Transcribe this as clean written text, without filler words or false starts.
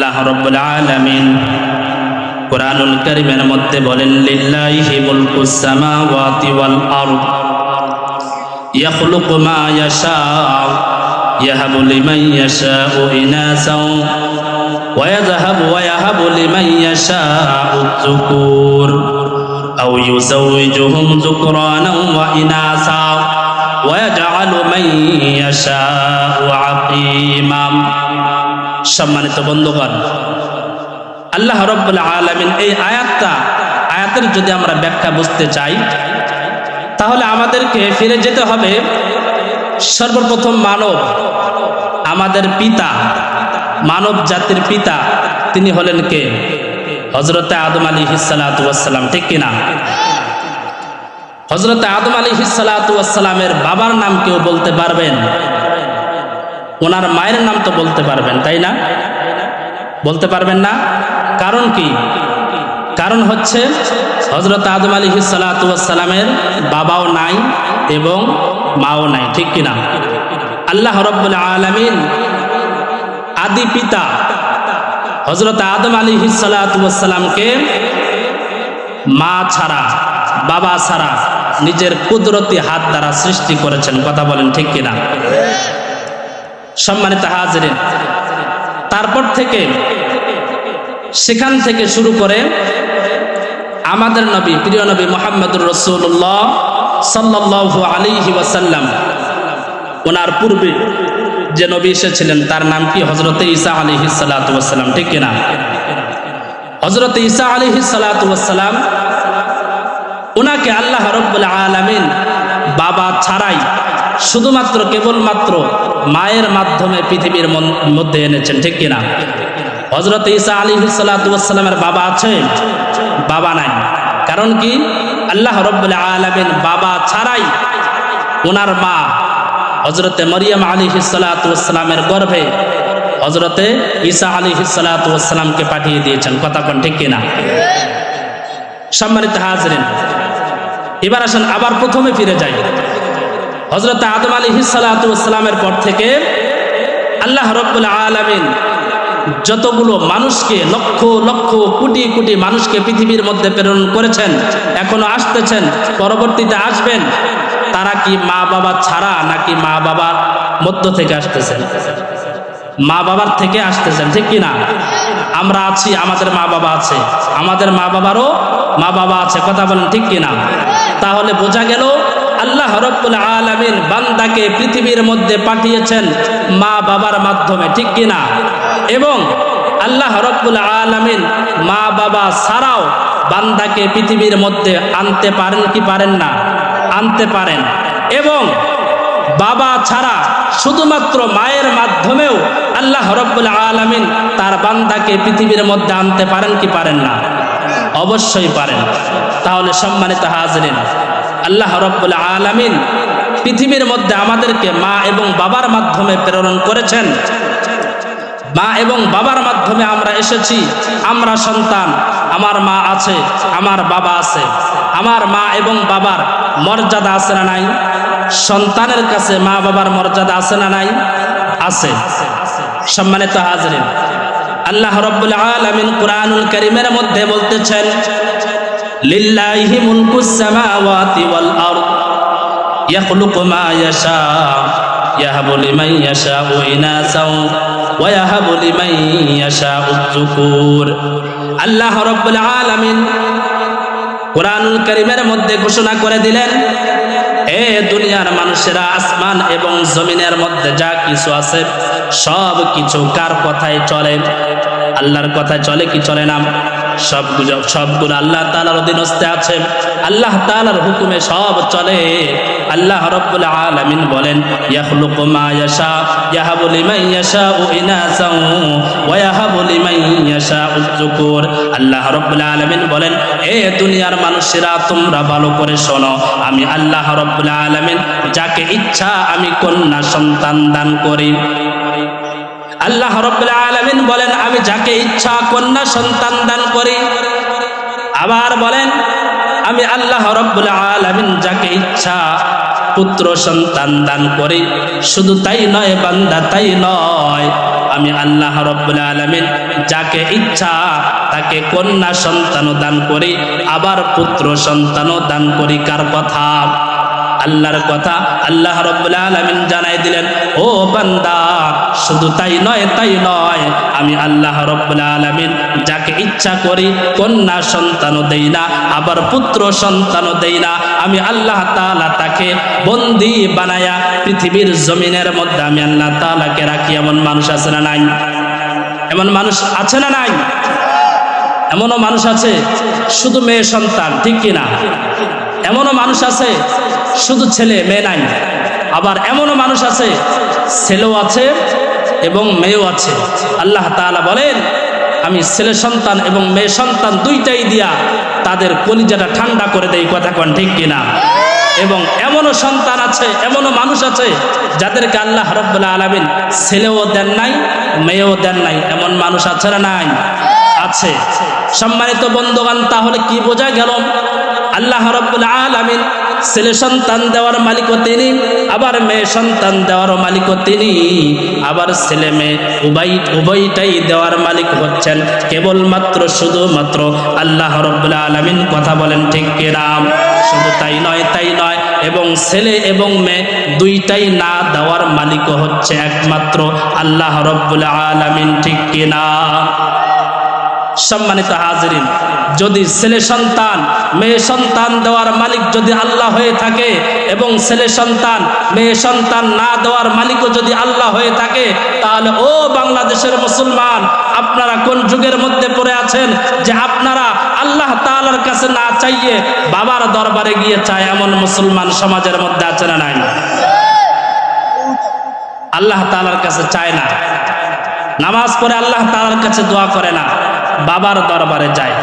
আল্লাহ রাব্বুল আলামিন কুরআনুল কারীমের মধ্যে বলেন, লিল্লাহি মুলকুস সামাওয়াতি ওয়াল আরদ ইয়াখলুকু মা ইয়াশাউ ইয়াহাবু লিমান ইয়াশাউ ইনাসাও ওয়া ইয়াহাবু লিমান ইয়াশাউ যুকুর আও ইউযাওwijuhum যুকরানাও ওয়া ইনাসা ওয়া ইয়াজআলু মান ইয়াশাউ আকিমা। সম্মানিত বন্ধুগণ, আল্লাহ রাব্বুল আলামিন এই আয়াতের যদি আমরা ব্যাখ্যা বুঝতে চাই তাহলে আমাদেরকে ফিরে যেতে হবে সর্বপ্রথম আমাদের পিতা, মানব জাতির পিতা তিনি হলেন কে? হযরতে আদম আলাইহিস সালাতু ওয়াস সালাম, ঠিক কিনা? হযরতে আদম আলাইহিস সালাতু ওয়াস সালামের বাবার নাম কেউ বলতে পারবেন? ওনার মায়ের নাম তো বলতে পারবেন, তাই না? বলতে পারবেন না? কারণ কি? কারণ হচ্ছে হযরত আদম আলাইহিস সালাতু ওয়াস সালামের বাবাও নাই এবং মাও নাই, ঠিক কিনা? আল্লাহ রাব্বুল আলামিন আদি পিতা হযরত আদম আলাইহিস সালাতু ওয়াস সালামকে মা ছাড়া, বাবা ছাড়া নিজের কুদরতি হাত দ্বারা সৃষ্টি করেছেন। কথা বলেন, ঠিক কিনা? সম্মানিত হাজিরিন, তারপর থেকে সেখান থেকে শুরু করে আমাদের নবী, প্রিয় নবী মুহাম্মদুর রাসূলুল্লাহ সাল্লাল্লাহু আলাইহি ওয়াসাল্লাম, ওনার পূর্বে যে নবী এসেছিলেন তার নাম কি? হযরতে ঈসা আলাইহিস সালাতু ওয়াস সালাম, ঠিক কিনা? হযরতে ঈসা আলাইহিস সালাতু ওয়াস সালাম, ওনাকে আল্লাহ রাব্বুল আলামিন বাবা ছাড়াই শুধুমাত্র কেবলমাত্র মায়ের মাধ্যমে পৃথিবীর মধ্যে এনেছেন, ঠিক কিনা? হযরত ঈসা আলাইহিস সালাতু ওয়াস সালামের বাবা আছে? বাবা নাই। কারণ কি? আল্লাহ রাব্বুল আলামিন বাবা ছাড়াই ওনার মা হযরতে মরিয়ম আলাইহিস সালাতু ওয়াস সালামের গর্ভে হযরতে ঈসা আলাইহিস সালাতু ওয়াস সালামকে পাঠিয়ে দিয়েছেন। কথা কোন, ঠিক কিনা? সম্মানিত হাজিরিন, এবার আসেন আবার প্রথমে ফিরে যাই। হযরত আদম আলাইহিস সালাতু ওয়াস সালামের পর থেকে আল্লাহ রাব্বুল আলামিন যতগুলো মানুষকে, লক্ষ লক্ষ কোটি কোটি মানুষকে পৃথিবীর মধ্যে প্রেরণ করেছেন, এখনো আসতেছেন, পরবর্তীতে আসবেন, তারা কি মা বাবা ছাড়া নাকি মা বাবার মধ্য থেকে আসতেছেন? মা বাবার থেকে আসতেছেন, ঠিক কিনা? আমরা আছি, আমাদের মা বাবা আছে, আমাদের মা বাবারও মা বাবা আছে। কথা বলেন, ঠিক কিনা? তাহলে বোঝা গেল আল্লাহ রাব্বুল আলামিন বান্দাকে পৃথিবীর মধ্যে পাঠিয়েছেন মা বাবার মাধ্যমে, ঠিক কিনা? এবং আল্লাহ রাব্বুল আলামিন মা বাবা ছাড়াও বান্দাকে পৃথিবীর মধ্যে আনতে পারেন কি পারেন না? আনতে পারেন। এবং বাবা ছাড়া শুধুমাত্র মায়ের মাধ্যমেও আল্লাহ রাব্বুল আলামিন তার বান্দাকে পৃথিবীর মধ্যে আনতে পারেন কি পারেন না? অবশ্যই পারেন। তাহলে সম্মানিত হাজিরিন, আল্লাহ রাব্বুল আলামিন পৃথিবীর মধ্যে আমাদেরকে মা এবং বাবার মাধ্যমে প্রেরণ করেছেন। মা এবং বাবার মাধ্যমে আমরা এসেছি, আমরা সন্তান। আমার মা আছে, আমার বাবা আছে। আমার মা এবং বাবার মর্যাদা আছে না নাই? সন্তানের কাছে মা বাবার মর্যাদা আছে না নাই? আছে। সম্মানিত হাজিরিন, আল্লাহ রাব্বুল আলামিন কুরআনুল কারীমের মধ্যে বলতেছেন, লিল্লাহি মুলকুস সামাওয়াতি ওয়াল আরদ ইয়াখলুকু মা ইয়াশা ইয়াহাবু লিমান ইয়াশাউ ইনাসাও ওয়া ইয়াহাবু লিমান ইয়াশাউ যুকুর। আল্লাহ রাব্বুল আলামিন কুরআনুল কারীমের মধ্যে ঘোষণা করে দিলেন, হে দুনিয়ার মানুষেরা, আসমান এবং জমিনের মধ্যে যা কিছু আছে সব কিছু কার কথায় চলে? আল্লাহর কথায় চলে কি চলে না? সবগুলো আল্লাহ তাআলার অধীনস্থে আছে, আল্লাহ তাআলার হুকুমে সব চলে। আল্লাহ রাব্বুল আলামিন বলেন, ইয়াখলুকু মা ইয়াশা ইয়াহাবু লিমান ইয়াশাউ ইনাসাও ওয়া ইয়াহাবু লিমান ইয়াশাউ যুকুর। আল্লাহ রাব্বুল আলামিন বলেন, এ দুনিয়ার মানুষেরা তোমরা ভালো করে শোনো, আমি আল্লাহ রাব্বুল আলামিন যাকে ইচ্ছা আমি কন্যা সন্তান দান করি। আল্লাহ রাব্বুল আলামিন বলেন, আমি যাকে ইচ্ছা কন্যা সন্তান দান করি। আবার বলেন, আমি আল্লাহ রাব্বুল আলামিন যাকে ইচ্ছা পুত্র সন্তান দান করি। শুধু তাই নয় বান্দা, তাই নয়, আমি আল্লাহ রাব্বুল আলামিন যাকে ইচ্ছা তাকে কন্যা সন্তানও দান করি, আবার পুত্র সন্তানও দান করি। কার কথা? আল্লাহর কথা। আল্লাহ রাব্বুল আলামিন জানাই দিলেন, ও বান্দা, শুধু তাই নয়, আমি আল্লাহ রাব্বুল আলামিন যাকে ইচ্ছা করি কন্যা সন্তানও দেই না, আবার পুত্র সন্তানও দেই না। আমি আল্লাহ তাআলা তাকে বন্দী বানায়া পৃথিবীর জমিনের মধ্যে আমি আল্লাহ তাআলাকে রাখি। এমন মানুষ আছে না নাই? এমন মানুষ আছে না নাই? এমনও মানুষ আছে শুধু মেয়ে সন্তান, ঠিক কিনা? এমনও মানুষ আছে শুধু ছেলে মেয়ে নাই। আবার এমনও মানুষ আছে ছেলেও আছে এবং মেয়েও আছে। আল্লাহ তাআলা বলেন, আমি ছেলে সন্তান এবং মেয়ে সন্তান দুইটাই দিয়া তাদের কলিজাটা ঠান্ডা করে দেই। কথা কোন ঠিক কিনা? এবং এমনও সন্তান আছে, এমনও মানুষ আছে যাদেরকে আল্লাহ রাব্বুল আলামিন ছেলেও দেন নাই, মেয়েও দেন নাই। এমন মানুষ আছে না নাই? আছে। সম্মানিত বন্ধুগণ, তাহলে কি বোঝা গেল? আল্লাহ রাব্বুল আলামিন ছেলে সন্তান দেওয়ার মালিকও তিনি, আবার মেয়ে সন্তান দেওয়ার মালিকও তিনি, আবার ছেলে মেয়ে উভয়টাই দেওয়ার মালিক হচ্ছেন কেবলমাত্র শুধুমাত্র আল্লাহ রাব্বুল আলামিন। কথা বলেন ঠিক কিনা? শুধু তাই নয়, এবং ছেলে এবং মেয়ে দুইটাই না দেওয়ার মালিকও হচ্ছে একমাত্র আল্লাহ রাব্বুল আলামিন, ঠিক কিনা? সম্মানিত হাজিরিন, যদি ছেলে সন্তান মেয়ে সন্তান দেওয়ার মালিক যদি আল্লাহ হয়ে থাকে এবং ছেলে সন্তান মেয়ে সন্তান না দেওয়ার মালিকও যদি আল্লাহ হয়ে থাকে, তাহলে ও বাংলাদেশের মুসলমান, আপনারা কোন যুগের মধ্যে পড়ে আছেন যে আপনারা আল্লাহ তাআলার কাছে না চাইয়ে বাবার দরবারে গিয়ে চায়? এমন মুসলমান সমাজের মধ্যে আছে না নাই? আল্লাহ তাআলার কাছে চায় না, নামাজ পড়ে আল্লাহ তাআলার কাছে দোয়া করে না, বাবার দরবারে যায়।